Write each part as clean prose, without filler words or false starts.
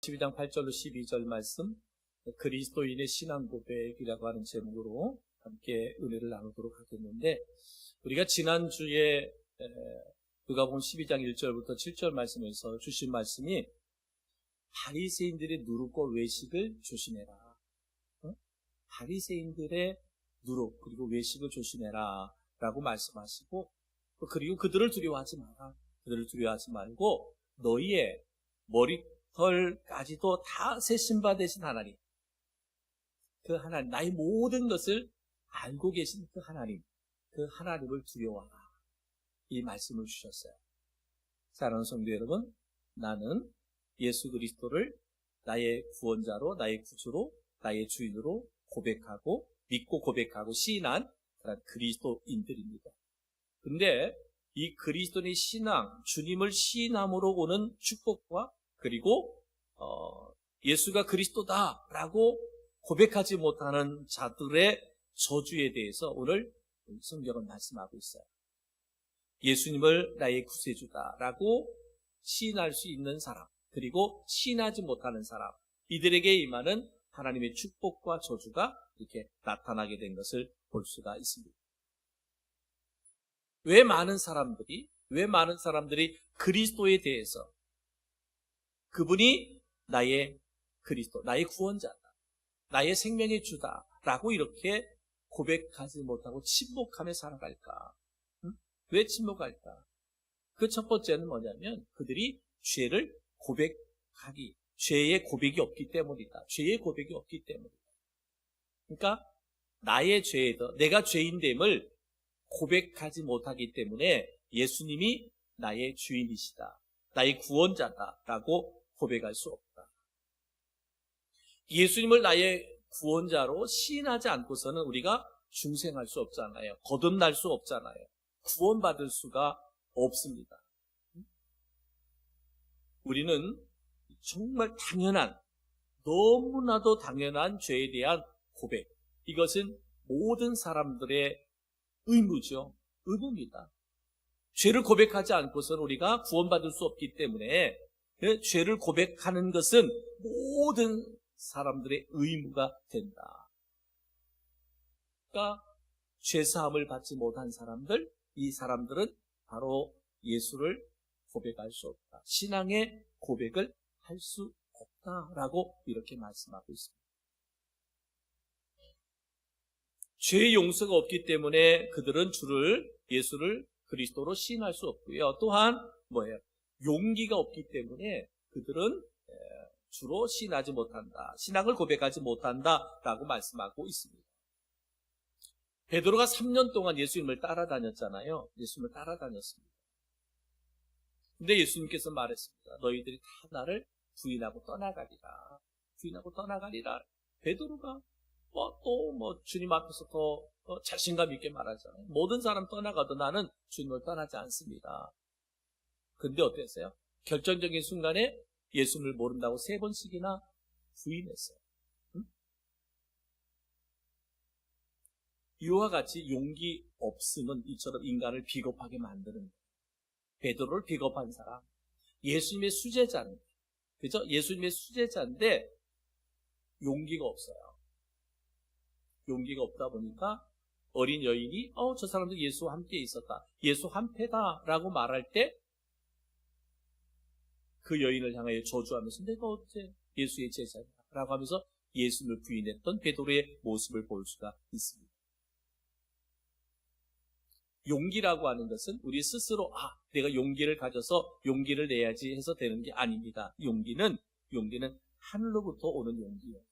12장 8절로 12절 말씀, 그리스도인의 신앙 고백이라고 하는 제목으로 함께 은혜를 나누도록 하겠는데, 우리가 지난주에 누가복음 12장 1절부터 7절 말씀에서 주신 말씀이 바리새인들의 누룩과 외식을 조심해라. 바리새인들의 누룩 그리고 외식을 조심해라 라고 말씀하시고, 그리고 그들을 두려워하지 마라. 그들을 두려워하지 말고 너희의 머리털까지도 다 세신 바 되신 하나님, 그 하나님, 나의 모든 것을 알고 계신 그 하나님, 그 하나님을 두려워하라, 이 말씀을 주셨어요. 사랑하는 성도 여러분, 나는 예수 그리스도를 나의 구원자로, 나의 구주로, 나의 주인으로 고백하고 믿고 고백하고 시인한 그런 그리스도인들입니다. 근데 이 그리스도의 신앙, 주님을 시인함으로 오는 축복과 그리고 예수가 그리스도다라고 고백하지 못하는 자들의 저주에 대해서 오늘 성경은 말씀하고 있어요. 예수님을 나의 구세주다라고 시인할 수 있는 사람, 그리고 시인하지 못하는 사람, 이들에게 임하는 하나님의 축복과 저주가 이렇게 나타나게 된 것을 볼 수가 있습니다. 왜 많은 사람들이 그리스도에 대해서 그분이 나의 그리스도, 나의 구원자다, 나의 생명의 주다라고 이렇게 고백하지 못하고 침묵하며 살아갈까? 왜 침묵할까? 그 첫 번째는 뭐냐면 그들이 죄를 고백하기, 죄의 고백이 없기 때문이다. 죄의 고백이 없기 때문이다. 그러니까 나의 죄에도 내가 죄인됨을 고백하지 못하기 때문에 예수님이 나의 주인이시다, 나의 구원자다라고 고백할 수 없다. 예수님을 나의 구원자로 시인하지 않고서는 우리가 중생할 수 없잖아요. 거듭날 수 없잖아요. 구원받을 수가 없습니다. 우리는 정말 당연한, 너무나도 당연한 죄에 대한 고백, 이것은 모든 사람들의 의무죠. 의무입니다. 죄를 고백하지 않고서는 우리가 구원받을 수 없기 때문에 죄를 고백하는 것은 모든 사람들의 의무가 된다. 그러니까 죄사함을 받지 못한 사람들, 이 사람들은 바로 예수를 고백할 수 없다, 신앙의 고백을 할 수 없다라고 이렇게 말씀하고 있습니다. 죄의 용서가 없기 때문에 그들은 예수를 그리스도로 시인할 수 없고요. 또한 용기가 없기 때문에 그들은 주로 시인하지 못한다, 신앙을 고백하지 못한다라고 말씀하고 있습니다. 베드로가 3년 동안 예수님을 따라다녔잖아요. 예수님을 따라다녔습니다. 근데 예수님께서 말했습니다. 너희들이 다 나를 부인하고 떠나가리라. 부인하고 떠나가리라. 베드로가 주님 앞에서 더 자신감 있게 말하잖아요. 모든 사람 떠나가도 나는 주님을 떠나지 않습니다. 근데 어땠어요? 결정적인 순간에 예수님을 모른다고 3번씩이나 부인했어요. 이와 같이 용기 없음은 이처럼 인간을 비겁하게 만드는 거예요. 베드로를 비겁한 사람, 예수님의 수제자인데, 그죠? 예수님의 수제자인데 용기가 없어요. 용기가 없다 보니까 어린 여인이 저 사람도 예수와 함께 있었다, 예수 한패다라고 말할 때 그 여인을 향하여 저주하면서 내가 어째 예수의 제자냐라고 하면서 예수님을 부인했던 베드로의 모습을 볼 수가 있습니다. 용기라고 하는 것은 우리 스스로 내가 용기를 가져서 용기를 내야지 해서 되는 게 아닙니다. 용기는 하늘로부터 오는 용기예요.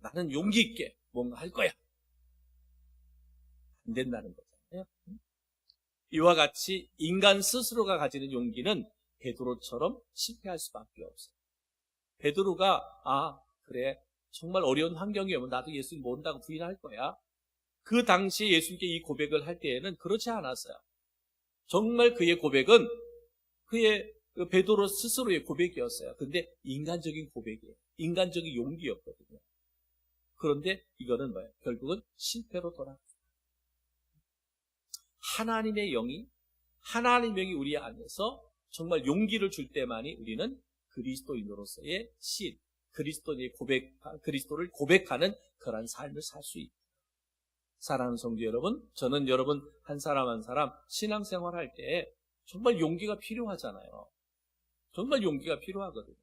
나는 용기 있게 뭔가 할 거야, 안 된다는 거잖아요. 이와 같이 인간 스스로가 가지는 용기는 베드로처럼 실패할 수밖에 없어요. 베드로가 그래, 정말 어려운 환경이 오면 나도 예수님 모른다고 부인할 거야, 그 당시에 예수님께 이 고백을 할 때에는 그렇지 않았어요. 정말 그의 고백은 그의 베드로 스스로의 고백이었어요. 근데 인간적인 고백이에요. 인간적인 용기였거든요. 그런데 이거는 결국은 실패로 돌아갔어요. 하나님의 영이 우리 안에서 정말 용기를 줄 때만이 우리는 그리스도인으로서의 신, 그리스도를 고백하는 그런 삶을 살 수 있다. 사랑하는 성도 여러분, 저는 여러분 한 사람 한 사람 신앙생활 할 때 정말 용기가 필요하잖아요. 정말 용기가 필요하거든요.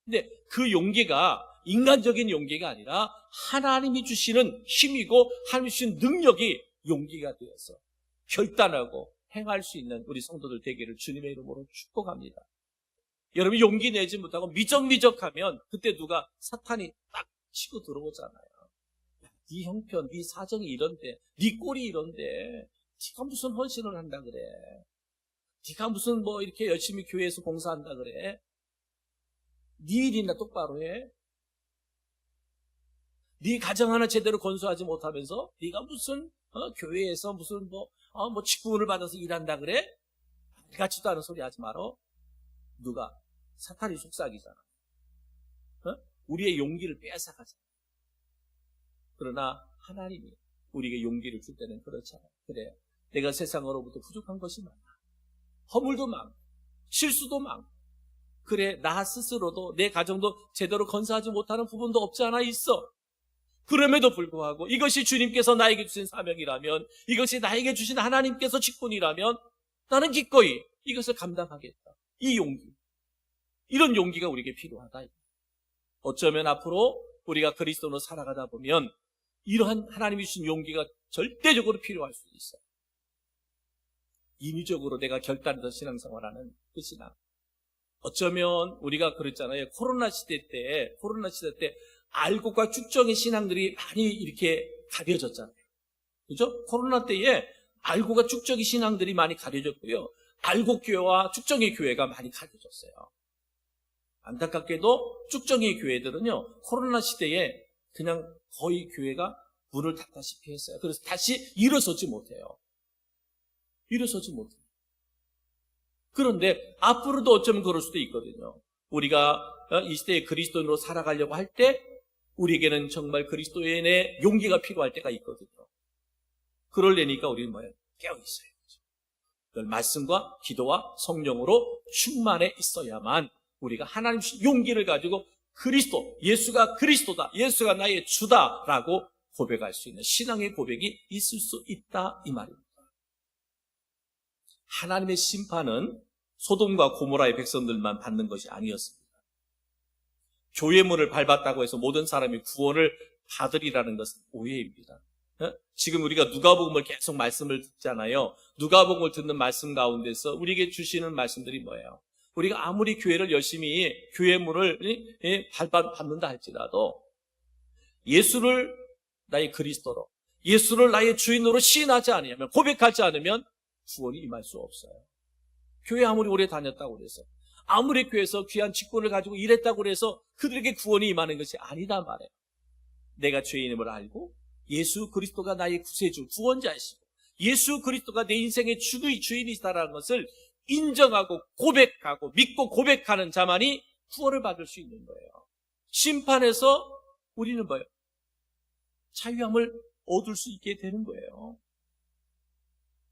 근데 그 용기가 인간적인 용기가 아니라 하나님이 주시는 힘이고 하나님이 주시는 능력이 용기가 되어서 결단하고 행할 수 있는 우리 성도들 되기를 주님의 이름으로 축복합니다. 여러분이 용기 내지 못하고 미적미적하면 그때 누가 사탄이 딱 치고 들어오잖아요. 네 형편, 네 사정이 이런데, 네 꼴이 이런데 네가 무슨 헌신을 한다 그래? 네가 무슨 뭐 이렇게 열심히 교회에서 봉사한다 그래? 네 일이나 똑바로 해? 네 가정 하나 제대로 건설하지 못하면서 네가 무슨 교회에서 무슨 뭐 직분을 받아서 일한다 그래? 같지도 않은 소리 하지 마라. 누가? 사탄이 속삭이잖아. 우리의 용기를 빼앗아가잖아. 그러나 하나님이 우리에게 용기를 줄 때는 그렇잖아요. 그래, 내가 세상으로부터 부족한 것이 많아. 허물도 많고 실수도 많고 그래, 나 스스로도 내 가정도 제대로 건사하지 못하는 부분도 없지 않아 있어. 그럼에도 불구하고 이것이 주님께서 나에게 주신 사명이라면, 이것이 나에게 주신 하나님께서 직분이라면 나는 기꺼이 이것을 감당하겠다. 이 용기, 이런 용기가 우리에게 필요하다. 어쩌면 앞으로 우리가 그리스도로 살아가다 보면 이러한 하나님이 주신 용기가 절대적으로 필요할 수 있어요. 인위적으로 내가 결단해서 신앙생활하는 그 신앙. 어쩌면 우리가 그랬잖아요. 코로나 시대 때 알곡과 쭉정의 신앙들이 많이 이렇게 가려졌잖아요. 그죠? 코로나 때에 알곡과 쭉정의 신앙들이 많이 가려졌고요. 알곡교회와 쭉정의 교회가 많이 가려졌어요. 안타깝게도 쭉정의 교회들은요, 코로나 시대에 그냥 거의 교회가 문을 닫다시피 했어요. 그래서 다시 일어서지 못해요. 그런데 앞으로도 어쩌면 그럴 수도 있거든요. 우리가 이 시대에 그리스도인으로 살아가려고 할 때 우리에게는 정말 그리스도인의 용기가 필요할 때가 있거든요. 그러려니까 우리는 뭐예요? 깨어있어요. 늘 말씀과 기도와 성령으로 충만해 있어야만 우리가 하나님 주신 용기를 가지고 그리스도, 예수가 그리스도다, 예수가 나의 주다라고 고백할 수 있는 신앙의 고백이 있을 수 있다, 이 말입니다. 하나님의 심판은 소돔과 고모라의 백성들만 받는 것이 아니었습니다. 교회 문을 밟았다고 해서 모든 사람이 구원을 받으리라는 것은 오해입니다. 지금 우리가 누가복음을 계속 말씀을 듣잖아요. 누가복음을 듣는 말씀 가운데서 우리에게 주시는 말씀들이 뭐예요? 우리가 아무리 교회를 열심히 교회 문을 밟는다 할지라도 예수를 나의 그리스도로, 예수를 나의 주인으로 시인하지 않으면, 고백하지 않으면 구원이 임할 수 없어요. 교회 아무리 오래 다녔다고 그래서, 아무리 교회에서 귀한 직분을 가지고 일했다고 그래서 그들에게 구원이 임하는 것이 아니다 말이에요. 내가 죄인임을 알고 예수 그리스도가 나의 구세주, 구원자이시고 예수 그리스도가 내 인생의 주인이시다라는 것을 인정하고 고백하고 믿고 고백하는 자만이 구원을 받을 수 있는 거예요. 심판에서 우리는 뭐예요? 자유함을 얻을 수 있게 되는 거예요.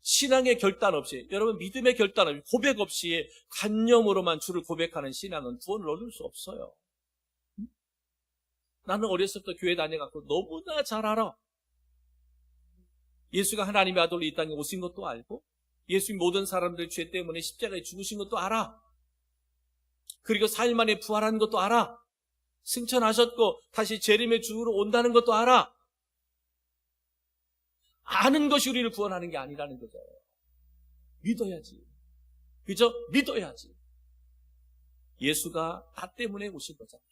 신앙의 결단 없이, 여러분 믿음의 결단 없이, 고백 없이 관념으로만 주를 고백하는 신앙은 구원을 얻을 수 없어요. 나는 어렸을 때 교회 다녀갖고 너무나 잘 알아. 예수가 하나님의 아들로 이 땅에 오신 것도 알고, 예수님 모든 사람들 죄 때문에 십자가에 죽으신 것도 알아. 그리고 4일 만에 부활한 것도 알아. 승천하셨고 다시 재림의 주로 온다는 것도 알아. 아는 것이 우리를 구원하는 게 아니라는 거죠. 믿어야지. 그죠? 믿어야지. 예수가 나 때문에 오신 거잖아요.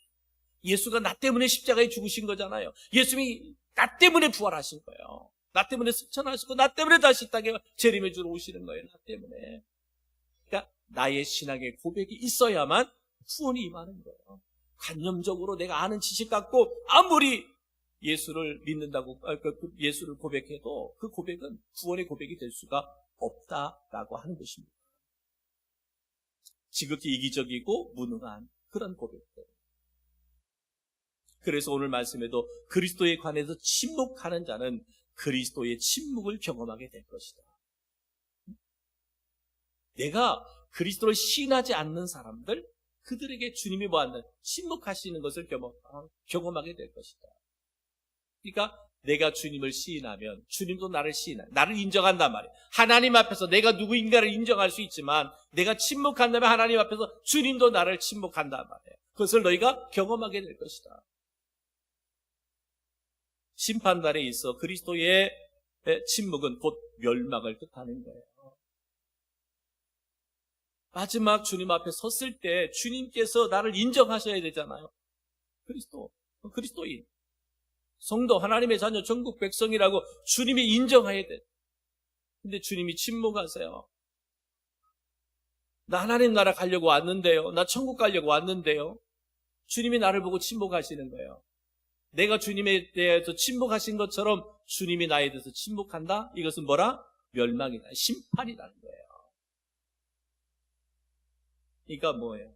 예수가 나 때문에 십자가에 죽으신 거잖아요. 예수님이 나 때문에 부활하신 거예요. 나 때문에 승천하시고 나 때문에 다시 이 땅에 재림의 주로 오시는 거예요. 나 때문에. 그러니까 나의 신앙의 고백이 있어야만 구원이 임하는 거예요. 관념적으로 내가 아는 지식 갖고 아무리 예수를 믿는다고, 예수를 고백해도 그 고백은 구원의 고백이 될 수가 없다라고 하는 것입니다. 지극히 이기적이고 무능한 그런 고백들. 그래서 오늘 말씀에도 그리스도에 관해서 침묵하는 자는 그리스도의 침묵을 경험하게 될 것이다. 내가 그리스도를 시인하지 않는 사람들, 그들에게 주님이 뭐한다? 침묵하시는 것을 경험하게 될 것이다. 그러니까 내가 주님을 시인하면 주님도 나를 시인한다. 나를 인정한단 말이에요. 하나님 앞에서 내가 누구인가를 인정할 수 있지만 내가 침묵한다면 하나님 앞에서 주님도 나를 침묵한단 말이에요. 그것을 너희가 경험하게 될 것이다. 심판날에 있어 그리스도의 침묵은 곧 멸망을 뜻하는 거예요. 마지막 주님 앞에 섰을 때 주님께서 나를 인정하셔야 되잖아요. 그리스도인, 성도, 하나님의 자녀, 전국 백성이라고 주님이 인정해야 돼. 근데 주님이 침묵하세요. 나 하나님 나라 가려고 왔는데요. 나 천국 가려고 왔는데요. 주님이 나를 보고 침묵하시는 거예요. 내가 주님에 대해서 침묵하신 것처럼 주님이 나에 대해서 침묵한다? 이것은 뭐라? 멸망이다. 심판이라는 거예요. 그러니까 뭐예요?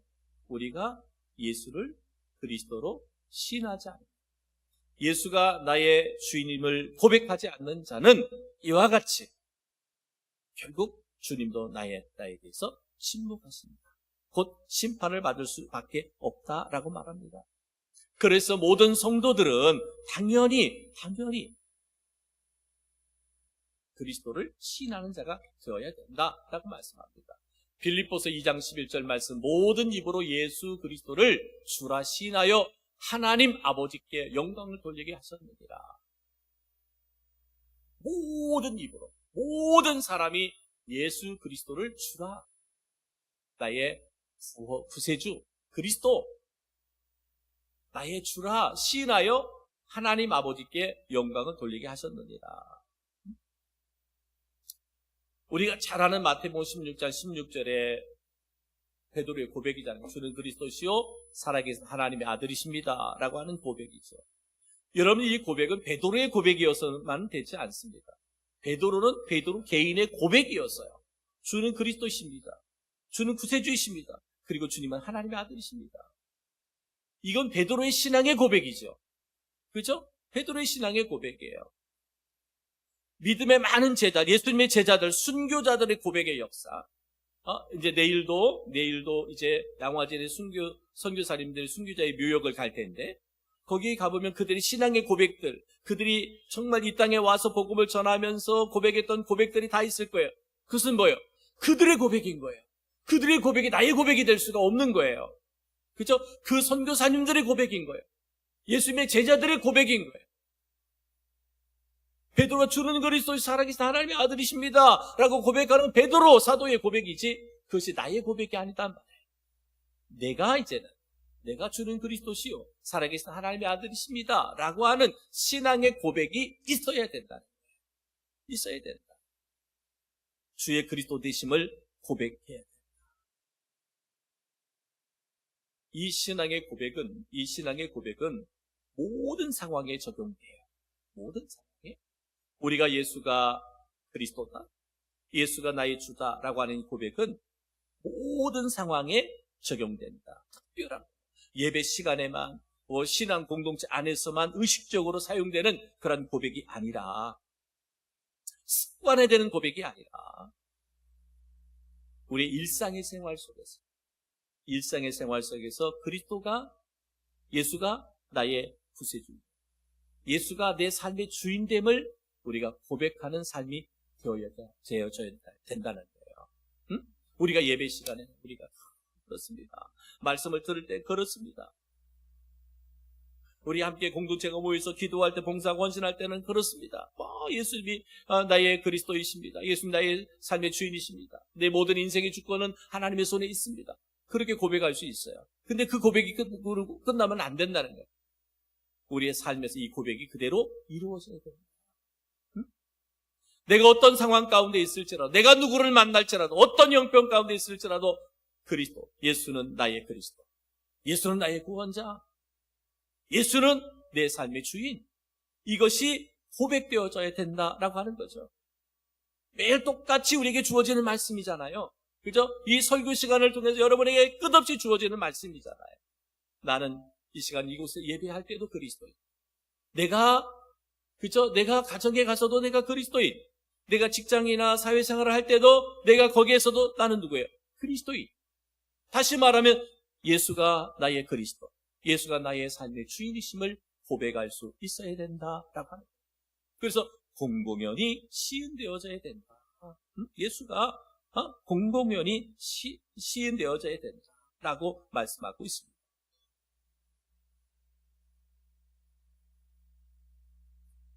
우리가 예수를 그리스도로 시인하지 않는, 예수가 나의 주인임을 고백하지 않는 자는 이와 같이 결국 주님도 나에 대해서 침묵하십니다. 곧 심판을 받을 수밖에 없다라고 말합니다. 그래서 모든 성도들은 당연히 그리스도를 시인하는 자가 되어야 된다라고 말씀합니다. 빌립보서 2장 11절 말씀, 모든 입으로 예수 그리스도를 주라 시인하여 하나님 아버지께 영광을 돌리게 하셨느니라. 모든 입으로, 모든 사람이 예수 그리스도를 주라, 나의 구세주 그리스도, 나의 주라 시인하여 하나님 아버지께 영광을 돌리게 하셨느니라. 우리가 잘 아는 마태복음 16장 16절에 베드로의 고백이잖아요. 주는 그리스도시요 살아계신 하나님의 아들이십니다 라고 하는 고백이죠. 여러분, 이 고백은 베드로의 고백이어서만 되지 않습니다. 베드로는 베드로 개인의 고백이었어요. 주는 그리스도이십니다. 주는 구세주이십니다. 그리고 주님은 하나님의 아들이십니다. 이건 베드로의 신앙의 고백이죠. 그렇죠? 베드로의 신앙의 고백이에요. 믿음의 많은 제자, 예수님의 제자들, 순교자들의 고백의 역사. 이제 내일도 이제 양화진의 선교사님들, 순교자의 묘역을 갈 텐데, 거기에 가보면 그들의 신앙의 고백들, 그들이 정말 이 땅에 와서 복음을 전하면서 고백했던 고백들이 다 있을 거예요. 그것은 뭐예요? 그들의 고백인 거예요. 그들의 고백이 나의 고백이 될 수가 없는 거예요. 그렇죠? 그 선교사님들의 고백인 거예요. 예수님의 제자들의 고백인 거예요. 베드로가 주는 그리스도 살아계신 하나님의 아들이십니다 라고 고백하는 베드로 사도의 고백이지, 그것이 나의 고백이 아니단 말이에요. 내가 주는 그리스도시요 살아계신 하나님의 아들이십니다 라고 하는 신앙의 고백이 있어야 된다. 있어야 된다. 주의 그리스도 되심을 고백해야 된다. 이 신앙의 고백은 모든 상황에 적용돼요. 모든 상황에. 우리가 예수가 그리스도다, 예수가 나의 주다라고 하는 이 고백은 모든 상황에 적용된다. 특별한 예배 시간에만, 신앙 공동체 안에서만 의식적으로 사용되는 그런 고백이 아니라, 습관화되는 고백이 아니라, 우리 일상의 생활 속에서 예수가 나의 구세주, 예수가 내 삶의 주인됨을 우리가 고백하는 삶이 되어야 된다는 거예요. 응? 우리가 예배 시간에는 우리가 그렇습니다. 말씀을 들을 때 그렇습니다. 우리 함께 공동체가 모여서 기도할 때, 봉사하고 헌신할 때는 그렇습니다. 예수님이 나의 그리스도이십니다. 예수님 나의 삶의 주인이십니다. 내 모든 인생의 주권은 하나님의 손에 있습니다. 그렇게 고백할 수 있어요. 근데 그 고백이 끝나면 안 된다는 거예요. 우리의 삶에서 이 고백이 그대로 이루어져야 됩니다. 응? 내가 어떤 상황 가운데 있을지라도, 내가 누구를 만날지라도, 어떤 형편 가운데 있을지라도 그리스도, 예수는 나의 그리스도, 예수는 나의 구원자, 예수는 내 삶의 주인, 이것이 고백되어져야 된다라고 하는 거죠. 매일 똑같이 우리에게 주어지는 말씀이잖아요. 그죠? 이 설교 시간을 통해서 여러분에게 끝없이 주어지는 말씀이잖아요. 나는 이 시간 이곳에 예배할 때도 그리스도인, 내가 가정에 가서도 내가 그리스도인, 내가 직장이나 사회생활을 할 때도 내가 거기에서도 나는 누구예요? 그리스도인. 다시 말하면 예수가 나의 그리스도, 예수가 나의 삶의 주인이심을 고백할 수 있어야 된다라고 하는 거예요. 그래서 공공연히 시인되어져야 된다. 예수가 공공연히 시인되어져야 된다라고 말씀하고 있습니다.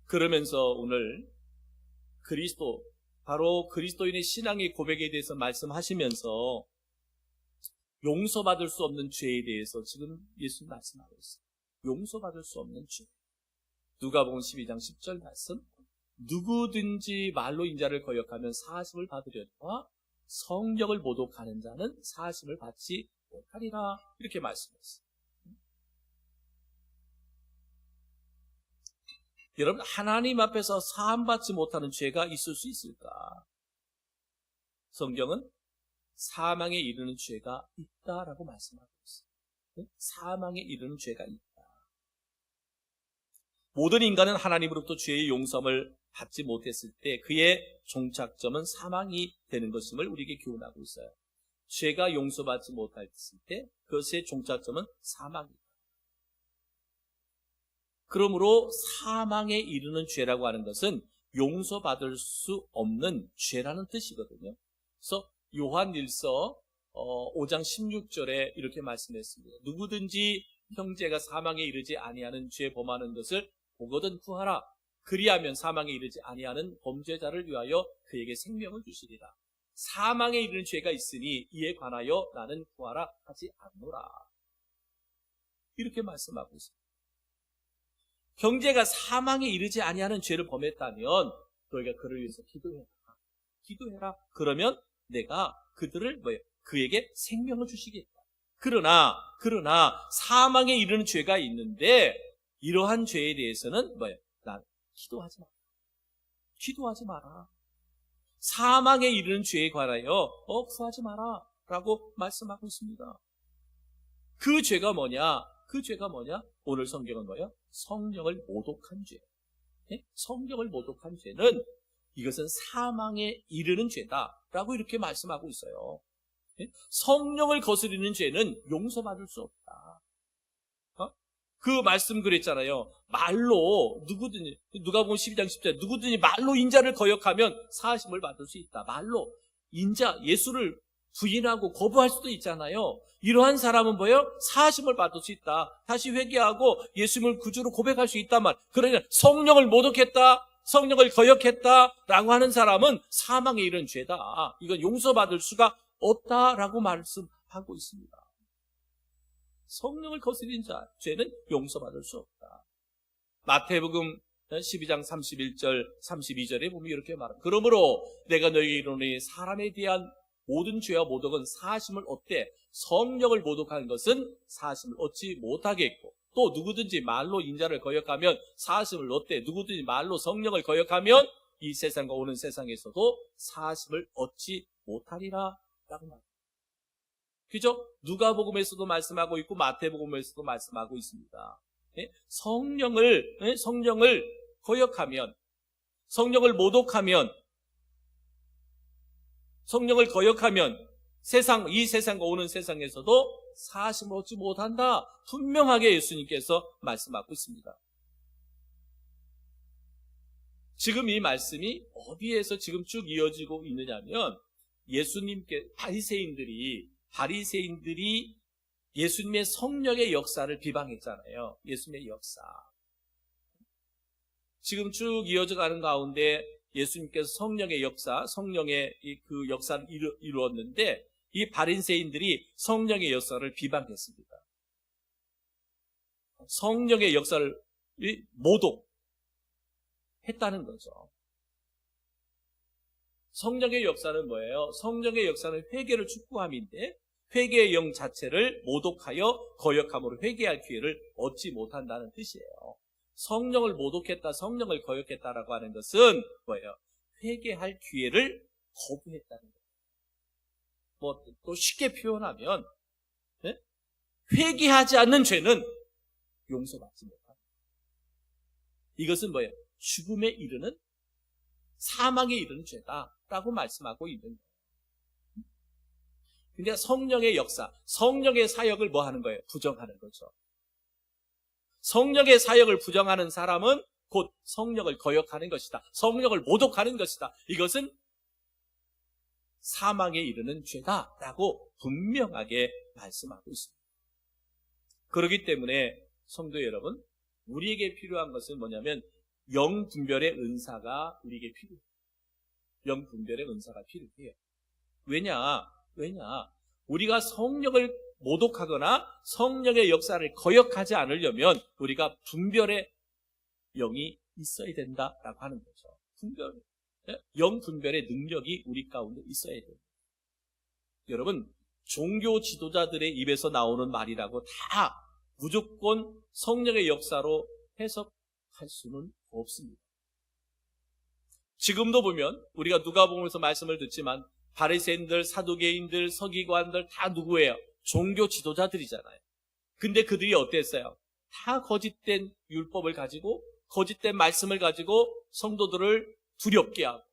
그러면서 오늘 바로 그리스도인의 신앙의 고백에 대해서 말씀하시면서 용서받을 수 없는 죄에 대해서 지금 예수님 말씀하고 있어요. 용서받을 수 없는 죄. 누가복음 12장 10절 말씀. 누구든지 말로 인자를 거역하면 사하심을 받으려니와 성령을 모독하는 자는 사하심을 받지 못하리라. 이렇게 말씀했어요. 여러분, 하나님 앞에서 사함받지 못하는 죄가 있을 수 있을까? 성경은 사망에 이르는 죄가 있다라고 말씀하고 있어요. 사망에 이르는 죄가 있다. 모든 인간은 하나님으로부터 죄의 용서를 받지 못했을 때 그의 종착점은 사망이 되는 것임을 우리에게 교훈하고 있어요. 죄가 용서받지 못했을 때 그것의 종착점은 사망이다. 그러므로 사망에 이르는 죄라고 하는 것은 용서받을 수 없는 죄라는 뜻이거든요. 그래서 요한일서 5장 16절에 이렇게 말씀했습니다. 누구든지 형제가 사망에 이르지 아니하는 죄 범하는 것을 보거든 구하라. 그리하면 사망에 이르지 아니하는 범죄자를 위하여 그에게 생명을 주시리라. 사망에 이르는 죄가 있으니 이에 관하여 나는 구하라 하지 않노라. 이렇게 말씀하고 있습니다. 형제가 사망에 이르지 아니하는 죄를 범했다면 너희가 그를 위해서 기도해라. 그러면 내가 그에게 생명을 주시겠다. 그러나 사망에 이르는 죄가 있는데 이러한 죄에 대해서는 난 기도하지 마라. 사망에 이르는 죄에 관하여 구하지 마라 라고 말씀하고 있습니다. 그 죄가 뭐냐? 오늘 성경은 뭐예요? 성령을 모독한 죄. 성령을 모독한 죄는 이것은 사망에 이르는 죄다라고 이렇게 말씀하고 있어요. 성령을 거스르는 죄는 용서받을 수 없다. 그 말씀 그랬잖아요. 말로 누구든지, 누가복음 12장 10절, 누구든지 말로 인자를 거역하면 사하심을 받을 수 있다. 말로 인자 예수를 부인하고 거부할 수도 있잖아요. 이러한 사람은 뭐예요? 사하심을 받을 수 있다. 다시 회개하고 예수님을 구주로 고백할 수 있단 말. 그러니까 성령을 모독했다, 성령을 거역했다라고 하는 사람은 사망에 이른 죄다. 이건 용서받을 수가 없다라고 말씀하고 있습니다. 성령을 거스린 죄는 용서받을 수 없다. 마태복음 12장 31절 32절에 보면 이렇게 말합니다. 그러므로 내가 너희에게 이르노니 사람에 대한 모든 죄와 모독은 사하심을 얻되 성령을 모독하는 것은 사하심을 얻지 못하겠고, 또 누구든지 말로 인자를 거역하면 사하심을 얻되 누구든지 말로 성령을 거역하면 이 세상과 오는 세상에서도 사하심을 얻지 못하리라 라고 말합니다. 그죠? 누가복음에서도 말씀하고 있고 마태복음에서도 말씀하고 있습니다. 성령을 거역하면, 성령을 모독하면, 성령을 거역하면 이 세상과 오는 세상에서도 사하심을 얻지 못한다. 분명하게 예수님께서 말씀하고 있습니다. 지금 이 말씀이 어디에서 지금 쭉 이어지고 있느냐면 바리새인들이 예수님의 성령의 역사를 비방했잖아요. 예수님의 역사. 지금 쭉 이어져 가는 가운데 예수님께서 성령의 그 역사를 이루었는데 이 바리새인들이 성령의 역사를 비방했습니다. 성령의 역사를 모독했다는 거죠. 성령의 역사는 뭐예요? 성령의 역사는 회개를 축복함인데 회개의 영 자체를 모독하여 거역함으로 회개할 기회를 얻지 못한다는 뜻이에요. 성령을 모독했다, 성령을 거역했다라고 하는 것은 뭐예요? 회개할 기회를 거부했다는 거예요. 또 쉽게 표현하면 회개하지 않는 죄는 용서받지 못합니다. 이것은 뭐예요? 죽음에 이르는, 사망에 이르는 죄다라고 말씀하고 있는 거예요. 그러니까 성령의 역사, 성령의 사역을 뭐 하는 거예요? 부정하는 거죠. 성령의 사역을 부정하는 사람은 곧 성령을 거역하는 것이다. 성령을 모독하는 것이다. 이것은 사망에 이르는 죄다라고 분명하게 말씀하고 있습니다. 그렇기 때문에 성도 여러분, 우리에게 필요한 것은 뭐냐면 영분별의 은사가 우리에게 필요해요. 영분별의 은사가 필요해요. 왜냐? 우리가 성령을 모독하거나 성령의 역사를 거역하지 않으려면 우리가 분별의 영이 있어야 된다라고 하는 거죠. 영분별의 능력이 우리 가운데 있어야 돼요. 여러분, 종교 지도자들의 입에서 나오는 말이라고 다 무조건 성령의 역사로 해석할 수는 없습니다. 지금도 보면 우리가 누가복음에서 말씀을 듣지만 바리새인들, 사두개인들, 서기관들 다 누구예요? 종교 지도자들이잖아요. 근데 그들이 어땠어요? 다 거짓된 율법을 가지고 거짓된 말씀을 가지고 성도들을 두렵게 하고,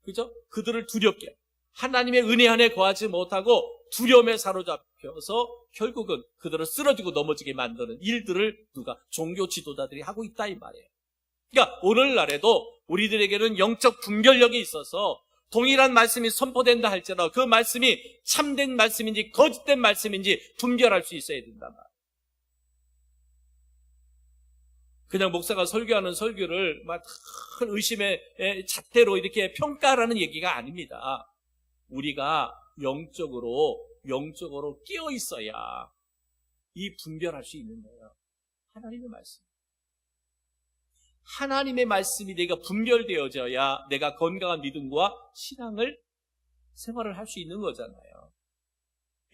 그죠? 그들을 두렵게 하고, 하나님의 은혜 안에 거하지 못하고 두려움에 사로잡혀서 결국은 그들을 쓰러지고 넘어지게 만드는 일들을 누가? 종교 지도자들이 하고 있다 이 말이에요. 그러니까 오늘날에도 우리들에게는 영적 분별력이 있어서 동일한 말씀이 선포된다 할지라도 그 말씀이 참된 말씀인지 거짓된 말씀인지 분별할 수 있어야 된단 말이에요. 그냥 목사가 설교하는 설교를 막 큰 의심의 잣대로 이렇게 평가하라는 얘기가 아닙니다. 우리가 영적으로 깨어 있어야 이 분별할 수 있는 거예요. 하나님의 말씀. 하나님의 말씀이 내가 분별되어져야 내가 건강한 믿음과 신앙을 생활을 할 수 있는 거잖아요.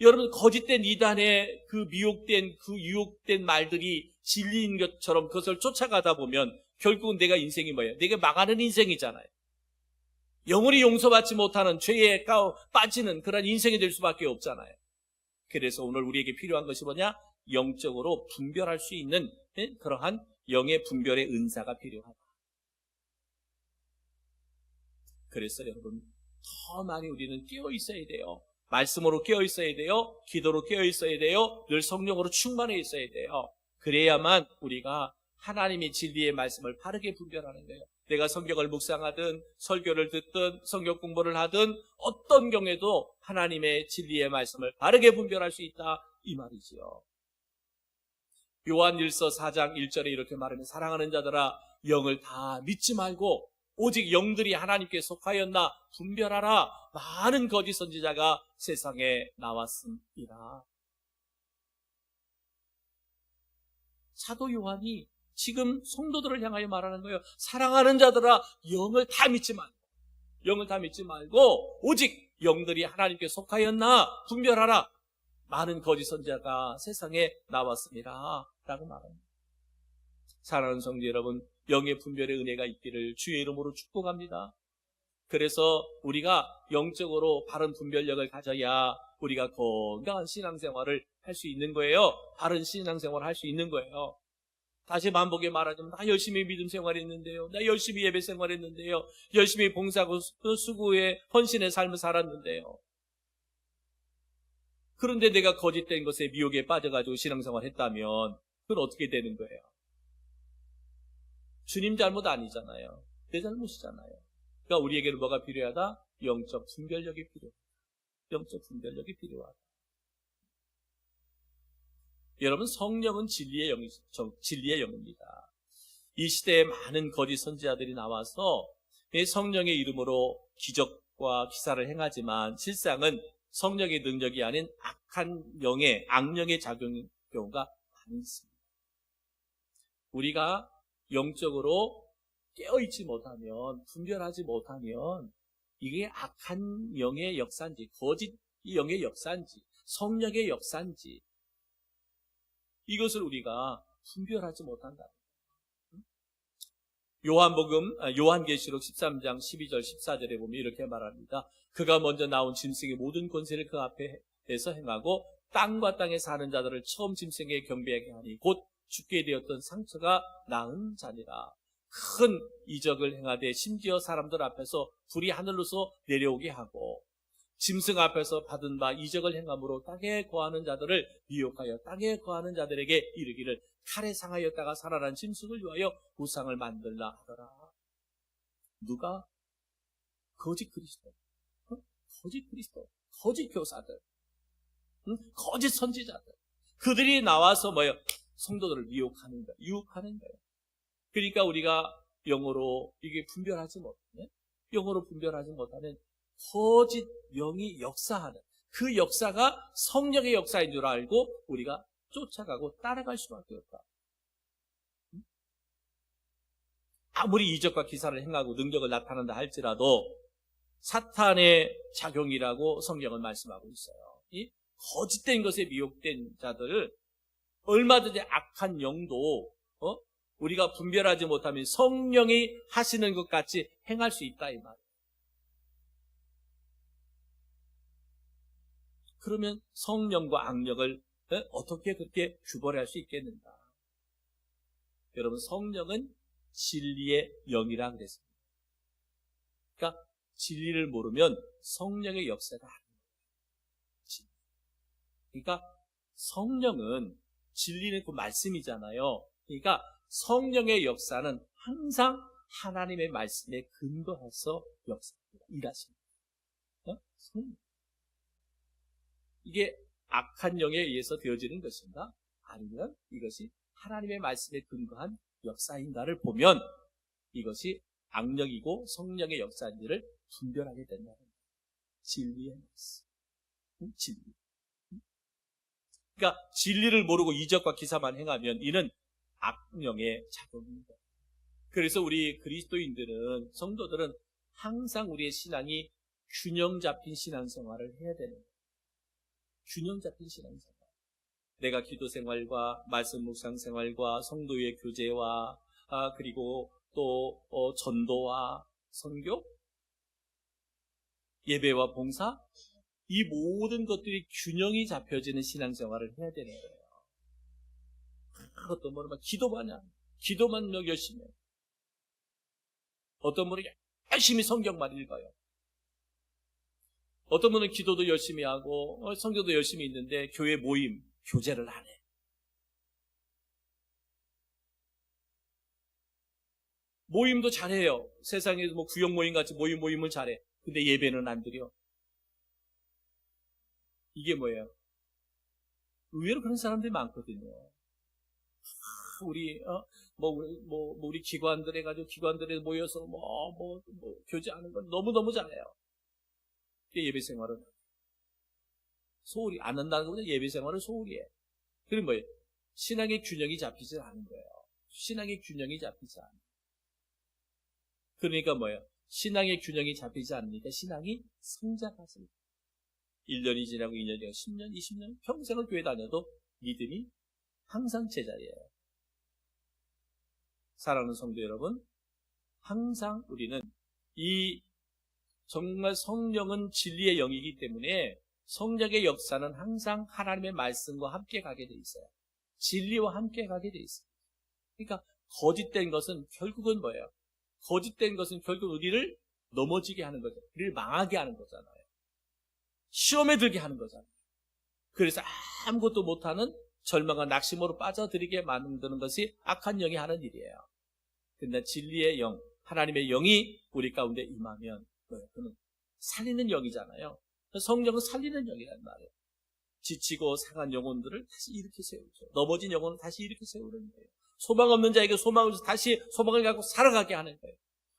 여러분, 거짓된 이단의 그 미혹된, 그 유혹된 말들이 진리인 것처럼 그것을 쫓아가다 보면 결국은 내가 인생이 뭐예요? 내가 망하는 인생이잖아요. 영원히 용서받지 못하는 죄에 빠지는 그런 인생이 될 수밖에 없잖아요. 그래서 오늘 우리에게 필요한 것이 뭐냐? 영적으로 분별할 수 있는 그러한 영의 분별의 은사가 필요하다. 그래서 여러분, 더 많이 우리는 깨어 있어야 돼요. 말씀으로 깨어 있어야 돼요. 기도로 깨어 있어야 돼요. 늘 성령으로 충만해 있어야 돼요. 그래야만 우리가 하나님의 진리의 말씀을 바르게 분별하는 거예요. 내가 성경을 묵상하든 설교를 듣든 성경 공부를 하든 어떤 경우에도 하나님의 진리의 말씀을 바르게 분별할 수 있다 이 말이지요. 요한일서 4장 1절에 이렇게 말하면 사랑하는 자들아 영을 다 믿지 말고 오직 영들이 하나님께 속하였나 분별하라. 많은 거짓 선지자가 세상에 나왔습니다. 사도 요한이 지금 성도들을 향하여 말하는 거예요. 사랑하는 자들아 영을 다 믿지 말고 오직 영들이 하나님께 속하였나 분별하라. 많은 거짓 선지자가 세상에 나왔습니다 라고 말합니다. 사랑하는 성도 여러분, 영의 분별의 은혜가 있기를 주의 이름으로 축복합니다. 그래서 우리가 영적으로 바른 분별력을 가져야 우리가 건강한 신앙생활을 할 수 있는 거예요. 바른 신앙생활을 할 수 있는 거예요. 다시 반복에 말하자면 나 열심히 믿음 생활했는데요. 나 열심히 예배 생활했는데요. 열심히 봉사하고 수고에 헌신의 삶을 살았는데요. 그런데 내가 거짓된 것에 미혹에 빠져가지고 신앙생활 했다면 그건 어떻게 되는 거예요? 주님 잘못 아니잖아요. 내 잘못이잖아요. 그러니까 우리에게는 뭐가 필요하다? 영적 분별력이 필요하다. 영적 분별력이 필요하다. 여러분, 성령은 진리의 영입니다. 이 시대에 많은 거짓 선지자들이 나와서 성령의 이름으로 기적과 기사를 행하지만 실상은 성령의 능력이 아닌 악령의 작용인 경우가 많이 있습니다. 우리가 영적으로 깨어있지 못하면, 분별하지 못하면 이게 악한 영의 역사인지 거짓 영의 역사인지 성령의 역사인지 이것을 우리가 분별하지 못한다. 요한계시록 13장 12절 14절에 보면 이렇게 말합니다. 그가 먼저 나온 짐승의 모든 권세를 그 앞에서 행하고 땅과 땅에 사는 자들을 처음 짐승에게 경배하게 하니 곧 죽게 되었던 상처가 나은 자니라. 큰 이적을 행하되 심지어 사람들 앞에서 불이 하늘로서 내려오게 하고 짐승 앞에서 받은 바 이적을 행함으로 땅에 거하는 자들을 미혹하여 땅에 거하는 자들에게 이르기를 칼에 상하였다가 살아난 짐승을 위하여 우상을 만들라 하더라. 누가? 거짓 그리스도, 거짓 그리스도, 거짓 교사들, 거짓 선지자들, 그들이 나와서 뭐예요? 성도들을 미혹하는 거예요. 유혹하는 거예요. 그러니까 우리가 영어로 이게 분별하지 못하면, 영어로 분별하지 못하면 거짓 영이 역사하는 그 역사가 성령의 역사인 줄 알고 우리가 쫓아가고 따라갈 수밖에 없다. 아무리 이적과 기사를 행하고 능력을 나타낸다 할지라도 사탄의 작용이라고 성경은 말씀하고 있어요. 이 거짓된 것에 미혹된 자들을 얼마든지 악한 영도 우리가 분별하지 못하면 성령이 하시는 것 같이 행할 수 있다 이 말이에요. 그러면 성령과 악령을 어떻게 그렇게 구별할 수 있겠는가? 여러분, 성령은 진리의 영이라 그랬습니다. 그러니까 진리를 모르면 성령의 역사가 아니에요. 그러니까 성령은 진리는 그 말씀이잖아요. 그러니까 성령의 역사는 항상 하나님의 말씀에 근거해서 역사합니다. 일하십니다. 성령. 이게 악한 영에 의해서 되어지는 것인가? 아니면 이것이 하나님의 말씀에 근거한 역사인가를 보면 이것이 악령이고 성령의 역사인지를 분별하게 된다는 거예요. 진리의 말씀. 진리. 그러니까 진리를 모르고 이적과 기사만 행하면 이는 악령의 작용입니다. 그래서 우리 그리스도인들은, 성도들은 항상 우리의 신앙이 균형 잡힌 신앙생활을 해야 되는 거예요. 균형 잡힌 신앙생활. 내가 기도 생활과 말씀 묵상 생활과 성도의 교제와 그리고 또 전도와 선교, 예배와 봉사, 이 모든 것들이 균형이 잡혀지는 신앙생활을 해야 되는 거예요. 어떤 분은 기도만 열심히 해요. 어떤 분은 열심히 성경만 읽어요. 어떤 분은 기도도 열심히 하고 성경도 열심히 있는데 교회 모임, 교제를 안 해. 모임도 잘해요. 세상에서 뭐 구역 모임 같이 모임을 잘해. 근데 예배는 안 드려. 이게 뭐예요? 의외로 그런 사람들이 많거든요. 우리 기관들 해가지고 기관들에 모여서 교제하는 건 너무너무 잘해요. 예배 생활은 소홀히 안 한다는 것보다 예배 생활은 소홀히 해. 그럼 뭐예요? 신앙의 균형이 잡히지 않은 거예요. 신앙의 균형이 잡히지 않아요. 그러니까 뭐예요? 신앙의 균형이 잡히지 않으니까 신앙이 성장하지 않아요. 1년이 지나고 2년이 지나고 10년, 20년 평생을 교회 다녀도 믿음이 항상 제자리예요. 사랑하는 성도 여러분, 항상 우리는 정말 성령은 진리의 영이기 때문에 성령의 역사는 항상 하나님의 말씀과 함께 가게 돼 있어요. 진리와 함께 가게 돼 있어요. 그러니까 거짓된 것은 결국은 뭐예요? 거짓된 것은 결국 우리를 넘어지게 하는 거죠. 우리를 망하게 하는 거잖아요. 시험에 들게 하는 거잖아요. 그래서 아무것도 못하는 절망과 낙심으로 빠져들이게 만드는 것이 악한 영이 하는 일이에요. 그런데 진리의 영, 하나님의 영이 우리 가운데 임하면 그는 살리는 영이잖아요. 성령은 살리는 영이란 말이에요. 지치고 상한 영혼들을 다시 일으켜 세우죠. 넘어진 영혼을 다시 일으켜 세우는 거예요. 소망 없는 자에게 소망을 줘서 다시 소망을 갖고 살아가게 하는 거예요.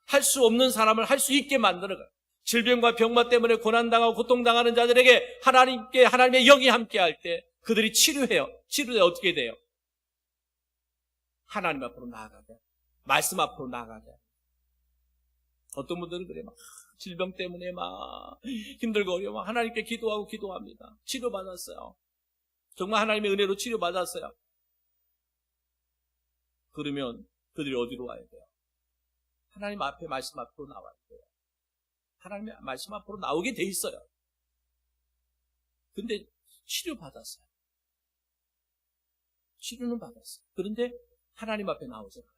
할 수 없는 사람을 할 수 있게 만드는 거예요. 질병과 병마 때문에 고난당하고 고통당하는 자들에게 하나님의 영이 함께할 때 그들이 치료해요. 치료해 어떻게 돼요? 하나님 앞으로 나아가게, 말씀 앞으로 나아가게. 어떤 분들은 그래 질병 때문에 힘들고 어려워 하나님께 기도합니다. 치료받았어요. 정말 하나님의 은혜로 치료받았어요. 그러면 그들이 어디로 와야 돼요? 하나님 앞에 말씀 앞으로 나와야 돼요. 하나님의 말씀 앞으로 나오게 돼 있어요. 근데 치료받았어요. 치료는 받았어요. 그런데 하나님 앞에 나오지 않아요.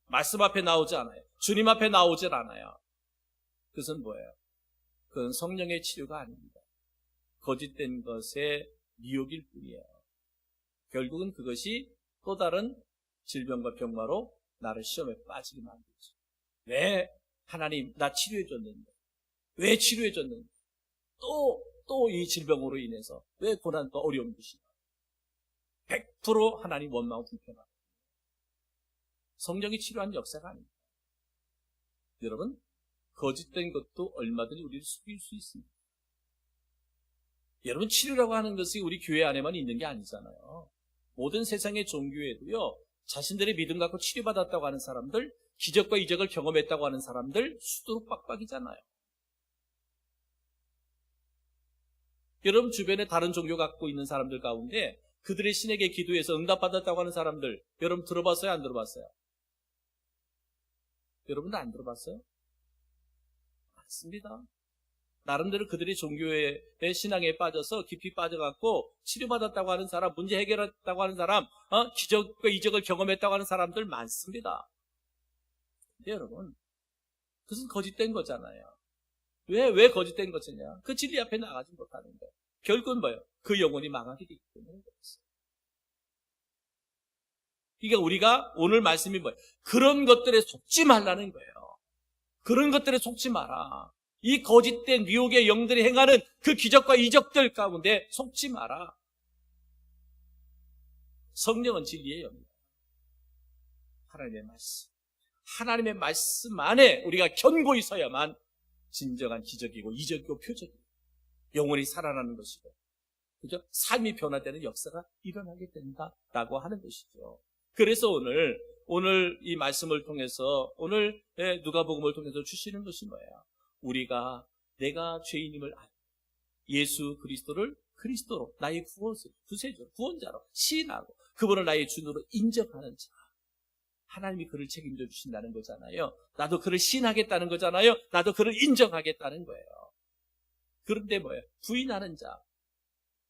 말씀 앞에 나오지 않아요. 주님 앞에 나오질 않아요. 그것은 뭐예요? 그건 성령의 치료가 아닙니다. 거짓된 것의 미혹일 뿐이에요. 결국은 그것이 또 다른 질병과 병마로 나를 시험에 빠지게 만들죠. 왜 하나님 나 치료해줬는데, 왜 치료해줬는데 또 이 질병으로 인해서 왜 고난과 어려움 주시나. 100% 하나님 원망하고 불평하고 성령이 치료한 역사가 아닙니다. 여러분, 거짓된 것도 얼마든지 우리를 속일 수 있습니다. 여러분, 치료라고 하는 것이 우리 교회 안에만 있는 게 아니잖아요. 모든 세상의 종교에도요, 자신들의 믿음 갖고 치료받았다고 하는 사람들, 기적과 이적을 경험했다고 하는 사람들 수두룩 빡빡이잖아요. 여러분 주변에 다른 종교 갖고 있는 사람들 가운데 그들의 신에게 기도해서 응답받았다고 하는 사람들, 여러분 들어봤어요? 안 들어봤어요? 여러분도 안 들어봤어요? 맞습니다. 나름대로 그들이 종교의 신앙에 빠져서 깊이 빠져갖고 치료받았다고 하는 사람, 문제 해결했다고 하는 사람, 기적과 이적을 경험했다고 하는 사람들 많습니다. 근데 여러분, 그것은 거짓된 거잖아요. 왜 거짓된 것이냐? 그 진리 앞에 나가지 못하는 거예요. 결국은 뭐예요? 그 영혼이 망하게 되기 때문에 그렇습니다. 그러니까 우리가 오늘 말씀이 뭐예요? 그런 것들에 속지 말라는 거예요. 그런 것들에 속지 마라. 이 거짓된 미혹의 영들이 행하는 그 기적과 이적들 가운데 속지 마라. 성령은 진리의 영입니다. 하나님의 말씀. 하나님의 말씀 안에 우리가 견고히 서야만 진정한 기적이고 이적이고 표적이고 영혼이 살아나는 것이고, 그죠? 삶이 변화되는 역사가 일어나게 된다라고 하는 것이죠. 그래서 오늘 이 말씀을 통해서, 오늘 누가복음을 통해서 주시는 것이 뭐예요? 우리가 내가 죄인임을 알고 예수 그리스도를 그리스도로 나의 구세주로 구원자로 시인하고 그분을 나의 주로 인정하는 자, 하나님이 그를 책임져 주신다는 거잖아요. 나도 그를 시인하겠다는 거잖아요. 나도 그를 인정하겠다는 거예요. 그런데 뭐예요? 부인하는 자,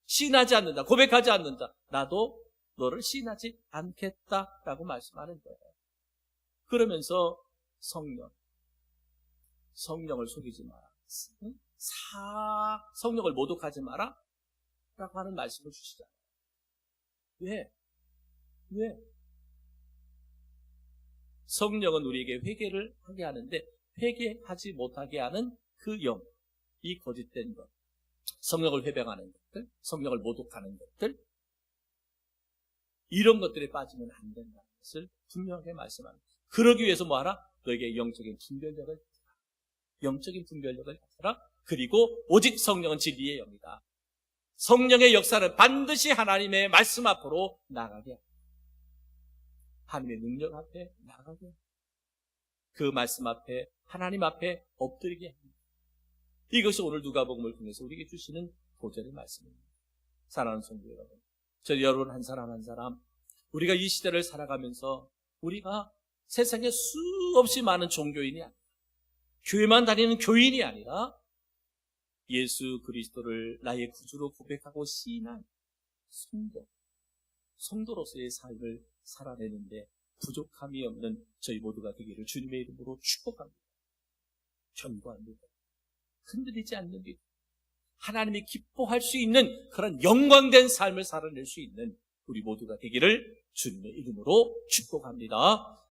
시인하지 않는다, 고백하지 않는다, 나도 너를 시인하지 않겠다라고 말씀하는 거예요. 그러면서 성령을 속이지 마라, 성령을 모독하지 마라 라고 하는 말씀을 주시잖아요. 왜? 성령은 우리에게 회개를 하게 하는데 회개하지 못하게 하는 그 영, 이 거짓된 것, 성령을 회방하는 것들, 성령을 모독하는 것들, 이런 것들에 빠지면 안 된다는 것을 분명하게 말씀합니다. 그러기 위해서 뭐하라? 너에게 영적인 분별력을 가져라. 그리고 오직 성령은 진리의 영이다. 성령의 역사는 반드시 하나님의 말씀 앞으로 나가게 합니다. 하나님의 능력 앞에 나가게 합니다. 그 말씀 앞에, 하나님 앞에 엎드리게 합니다. 이것이 오늘 누가복음을 통해서 우리에게 주시는 보절의 말씀입니다. 사랑하는 성도 여러분, 저 여러분 한 사람 한 사람, 우리가 이 시대를 살아가면서 우리가 세상에 수없이 많은 종교인이 아니라, 교회만 다니는 교인이 아니라 예수 그리스도를 나의 구주로 고백하고 시인한 성도로서의 삶을 살아내는데 부족함이 없는 저희 모두가 되기를 주님의 이름으로 축복합니다. 견고합니다. 흔들리지 않는 길, 하나님이 기뻐할 수 있는 그런 영광된 삶을 살아낼 수 있는 우리 모두가 되기를 주님의 이름으로 축복합니다.